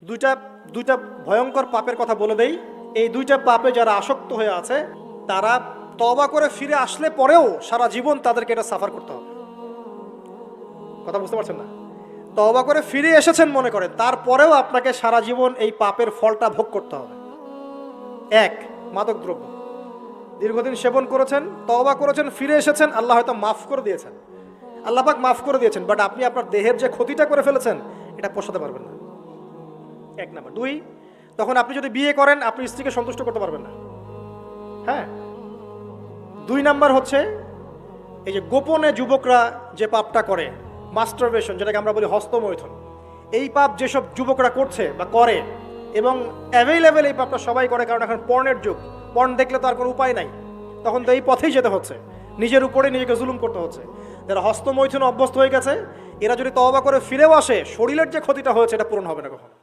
দুইটা দুইটা ভয়ঙ্কর পাপের কথা বলে দেই। এই দুইটা পাপে যারা আসক্ত হয়ে আছে তারা তওবা করে ফিরে আসলে পরেও সারা জীবন তাদেরকে এটা সাফার করতে হবে। কথা বুঝতে পারছেন না? তওবা করে ফিরে এসেছেন মনে করেন, তারপরেও আপনাকে সারা জীবন এই পাপের ফলটা ভোগ করতে হবে। এক, মাদকদ্রব্য দীর্ঘদিন সেবন করেছেন, তওবা করেছেন, ফিরে এসেছেন, আল্লাহ হয়তো মাফ করে দিয়েছেন, আল্লাহ পাক মাফ করে দিয়েছেন, বাট আপনি আপনার দেহের যে ক্ষতিটা করে ফেলেছেন এটা পোষাতে পারবেন না। এক নাম্বার। দুই, তখন আপনি যদি বিয়ে করেন আপনি স্ত্রীকে সন্তুষ্ট করতে পারবেন না। হ্যাঁ। দুই নাম্বার হচ্ছে এই যে গোপনে যুবকরা যে পাপটা করে, মাস্টারবেশন, যেটাকে আমরা বলি হস্তমৈথুন, এই পাপ যেসব যুবকরা করছে বা করে, এবং অ্যাভেলেবেল এই পাপটা সবাই করে, কারণ এখন পর্নের যুগ, পর্ন দেখলে তো আর কোনো উপায় নাই, তখন তো এই পথেই যেতে হচ্ছে, নিজের উপরে নিজেকে জুলুম করতে হচ্ছে। যারা হস্তমৈথুন অভ্যস্ত হয়ে গেছে এরা যদি তওবা করে ফিরেও আসে, শরীরের যে ক্ষতিটা হয়েছে এটা পূরণ হবে না কখনো।